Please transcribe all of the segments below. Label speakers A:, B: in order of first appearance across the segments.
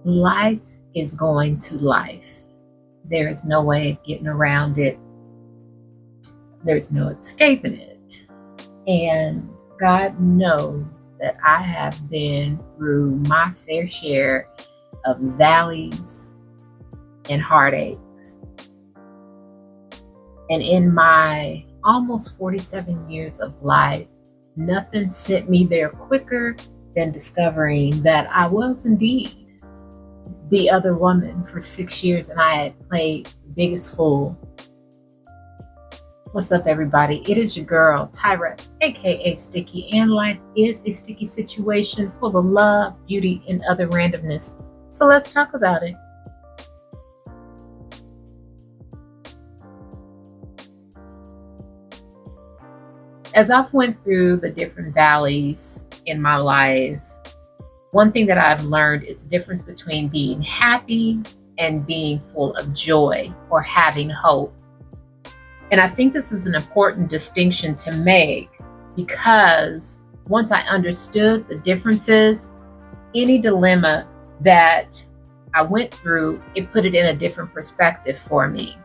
A: Life is going to life. There is no way of getting around it. There's no escaping it. And God knows that I have been through my fair share of valleys and heartaches. And in my almost 47 years of life, nothing sent me there quicker than discovering that I was indeed the other woman for 6 years, and I had played the biggest fool. What's up, everybody? It is your girl, Tyra, aka Sticky, and life is a sticky situation full of love, beauty, and other randomness. So let's talk about it. As I've went through the different valleys in my life, one thing that I've learned is the difference between being happy and being full of joy or having hope. And I think this is an important distinction to make because once I understood the differences, any dilemma that I went through, it put it in a different perspective for me.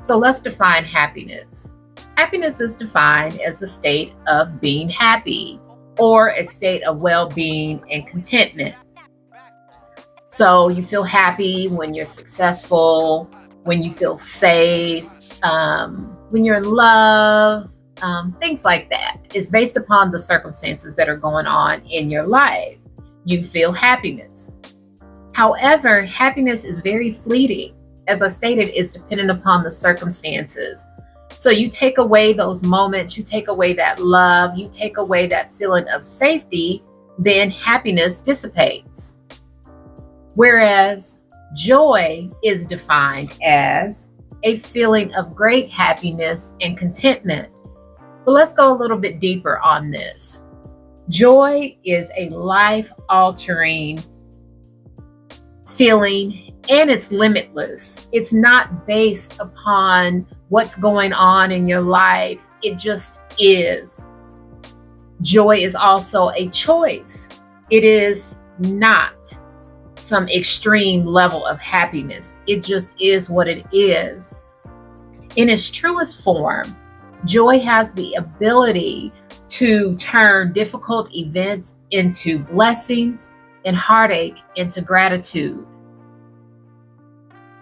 A: So let's define happiness. Happiness is defined as the state of being happy or a state of well-being and contentment. So you feel happy when you're successful, when you feel safe, when you're in love, things like that. It's based upon the circumstances that are going on in your life. You feel happiness. However, happiness is very fleeting. As I stated, it's dependent upon the circumstances. So you take away those moments, you take away that love, you take away that feeling of safety, then happiness dissipates. Whereas joy is defined as a feeling of great happiness and contentment. But let's go a little bit deeper on this. Joy is a life-altering feeling, and it's limitless. It's not based upon what's going on in your life. It just is. Joy is also a choice. It is not some extreme level of happiness. It just is what it is. In its truest form, joy has the ability to turn difficult events into blessings and heartache into gratitude.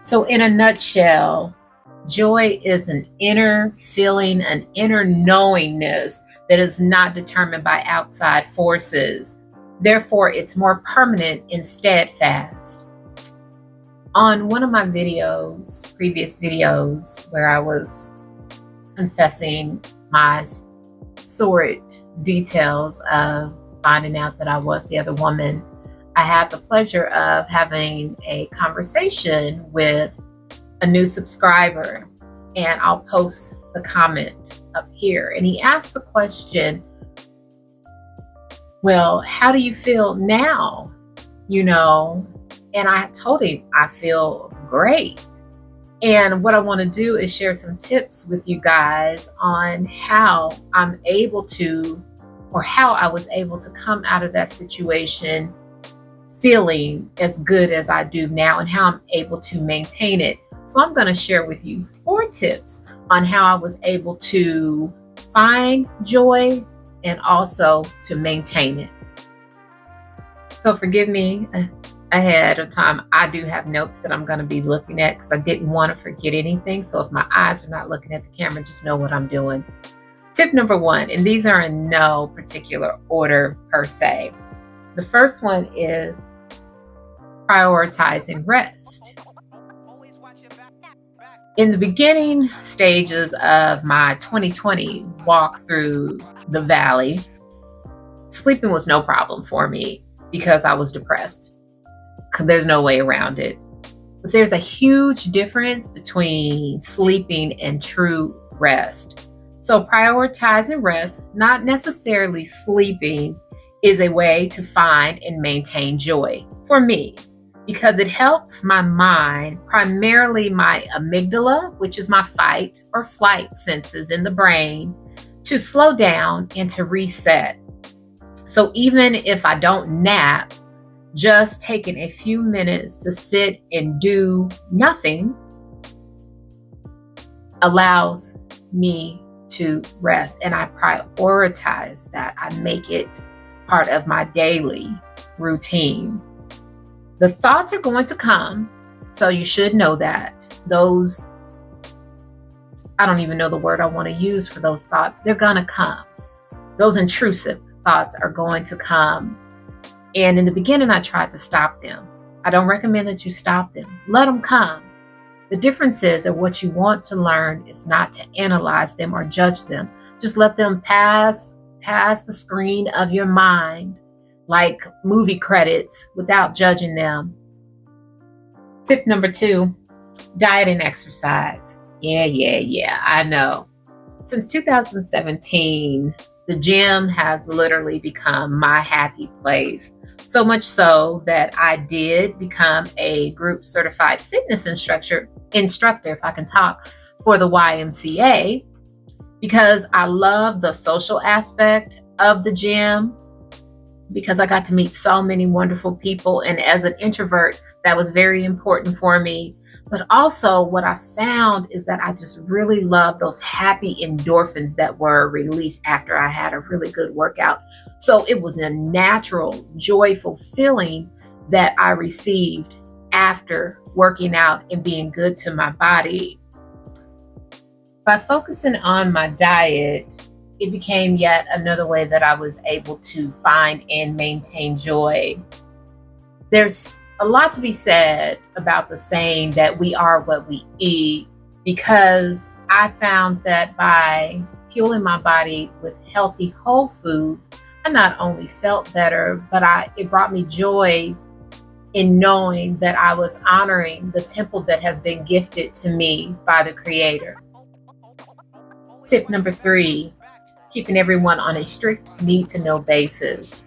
A: So in a nutshell, joy is an inner feeling, an inner knowingness that is not determined by outside forces. Therefore, it's more permanent and steadfast. On one of my previous videos, where I was confessing my sordid details of finding out that I was the other woman, I had the pleasure of having a conversation with a new subscriber, and I'll post the comment up here. And he asked the question, well, how do you feel now? And I told him I feel great. And what I want to do is share some tips with you guys on how I'm able to, or how I was able to come out of that situation feeling as good as I do now, and how I'm able to maintain it. So I'm going to share with you 4 tips on how I was able to find joy and also to maintain it. So forgive me ahead of time. I do have notes that I'm going to be looking at because I didn't want to forget anything. So if my eyes are not looking at the camera, just know what I'm doing. Tip number 1, and these are in no particular order per se. The first one is prioritizing rest. In the beginning stages of my 2020 walk through the valley, sleeping was no problem for me because I was depressed. There's no way around it. But there's a huge difference between sleeping and true rest. So prioritizing rest, not necessarily sleeping, is a way to find and maintain joy for me, because it helps my mind, primarily my amygdala, which is my fight or flight senses in the brain, to slow down and to reset. So even if I don't nap, just taking a few minutes to sit and do nothing allows me to rest. And I prioritize that. I make it part of my daily routine. The thoughts are going to come, so you should know that. Those, I don't even know the word I want to use for those thoughts. They're going to come. Those intrusive thoughts are going to come. And in the beginning, I tried to stop them. I don't recommend that you stop them. Let them come. The difference is that what you want to learn is not to analyze them or judge them. Just let them pass the screen of your mind like movie credits without judging them. Tip number 2, diet and exercise. Yeah, I know. Since 2017, the gym has literally become my happy place. So much so that I did become a group certified fitness instructor, if I can talk, for the YMCA, because I love the social aspect of the gym, because I got to meet so many wonderful people. And as an introvert, that was very important for me. But also what I found is that I just really love those happy endorphins that were released after I had a really good workout. So it was a natural, joyful feeling that I received after working out and being good to my body. By focusing on my diet, it became yet another way that I was able to find and maintain joy. There's a lot to be said about the saying that we are what we eat, because I found that by fueling my body with healthy whole foods, I not only felt better, but it brought me joy in knowing that I was honoring the temple that has been gifted to me by the Creator. Tip number 3, keeping everyone on a strict need-to-know basis.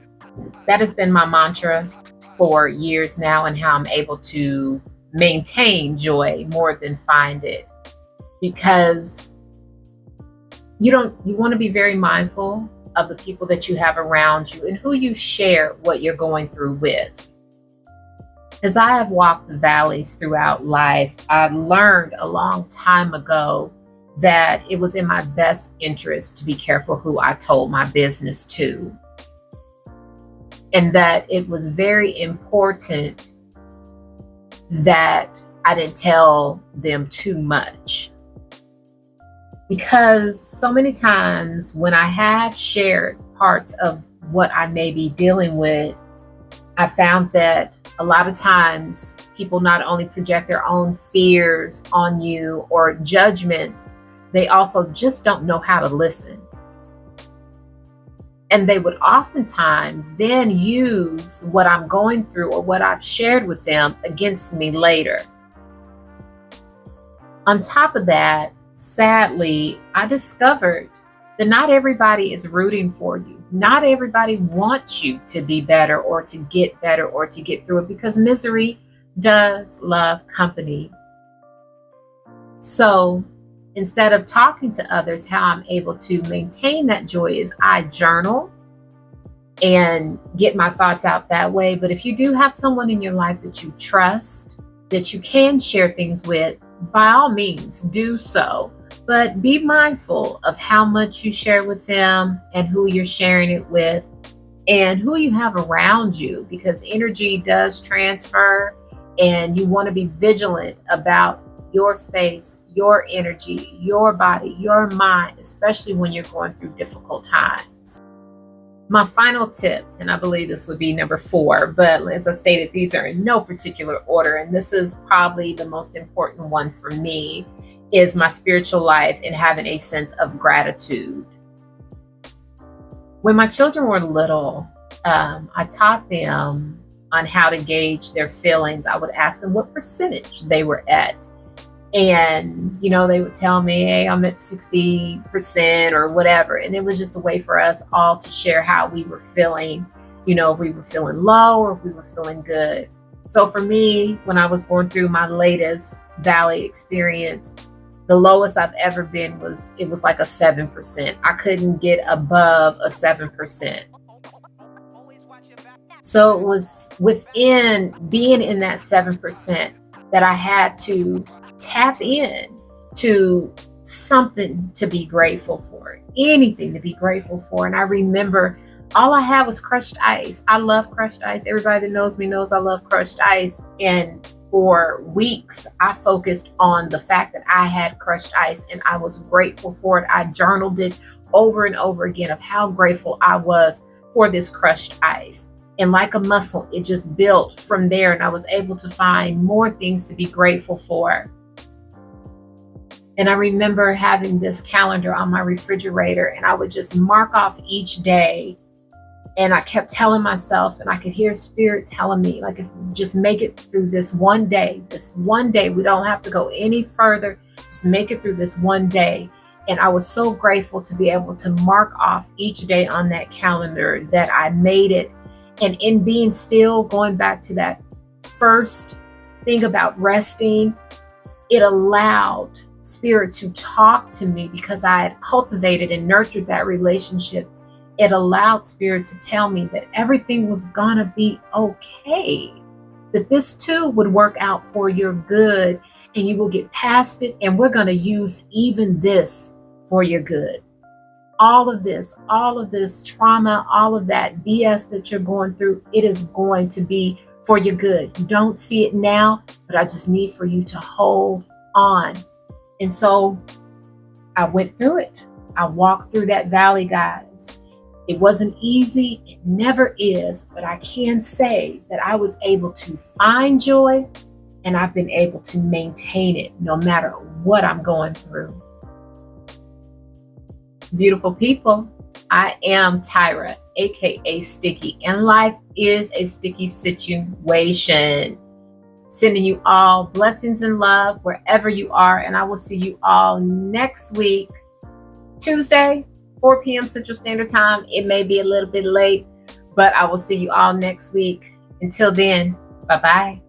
A: That has been my mantra for years now, and how I'm able to maintain joy more than find it. Because you want to be very mindful of the people that you have around you and who you share what you're going through with. As I have walked the valleys throughout life, I've learned a long time ago that it was in my best interest to be careful who I told my business to. And that it was very important that I didn't tell them too much. Because so many times when I have shared parts of what I may be dealing with, I found that a lot of times people not only project their own fears on you or judgments, they also just don't know how to listen. And they would oftentimes then use what I'm going through or what I've shared with them against me later. On top of that, sadly, I discovered that not everybody is rooting for you. Not everybody wants you to be better or to get through it, because misery does love company. So instead of talking to others, how I'm able to maintain that joy is I journal and get my thoughts out that way. But if you do have someone in your life that you trust, that you can share things with, by all means, do so. But be mindful of how much you share with them and who you're sharing it with and who you have around you, because energy does transfer, and you want to be vigilant about your space, your energy, your body, your mind, especially when you're going through difficult times. My final tip, and I believe this would be number 4, but as I stated, these are in no particular order, and this is probably the most important one for me, is my spiritual life and having a sense of gratitude. When my children were little, I taught them on how to gauge their feelings. I would ask them what percentage they were at. And, they would tell me, hey, I'm at 60% or whatever. And it was just a way for us all to share how we were feeling, if we were feeling low or if we were feeling good. So for me, when I was going through my latest valley experience, the lowest I've ever been was like a 7%. I couldn't get above a 7%. So it was within being in that 7% that I had to tap in to something to be grateful for, anything to be grateful for. And I remember all I had was crushed ice. I love crushed ice. Everybody that knows me knows I love crushed ice. And for weeks, I focused on the fact that I had crushed ice and I was grateful for it. I journaled it over and over again of how grateful I was for this crushed ice. And like a muscle, it just built from there. And I was able to find more things to be grateful for. And I remember having this calendar on my refrigerator, and I would just mark off each day. And I kept telling myself, and I could hear spirit telling me, like, if we just make it through this one day, we don't have to go any further. Just make it through this one day. And I was so grateful to be able to mark off each day on that calendar that I made it. And in being still, going back to that first thing about resting, it allowed spirit to talk to me because I had cultivated and nurtured that relationship. It allowed spirit to tell me that everything was gonna be okay, that this too would work out for your good and you will get past it, and we're gonna use even this for your good. All of this trauma, all of that BS that you're going through, it is going to be for your good. You don't see it now, but I just need for you to hold on. And so I went through it. I walked through that valley, guys. It wasn't easy. It never is. But I can say that I was able to find joy, and I've been able to maintain it no matter what I'm going through. Beautiful people, I am Tyra, aka Sticky, and life is a sticky situation. Sending you all blessings and love wherever you are, and I will see you all next week, Tuesday, 4 p.m. Central Standard Time. It may be a little bit late, but I will see you all next week. Until then, bye-bye.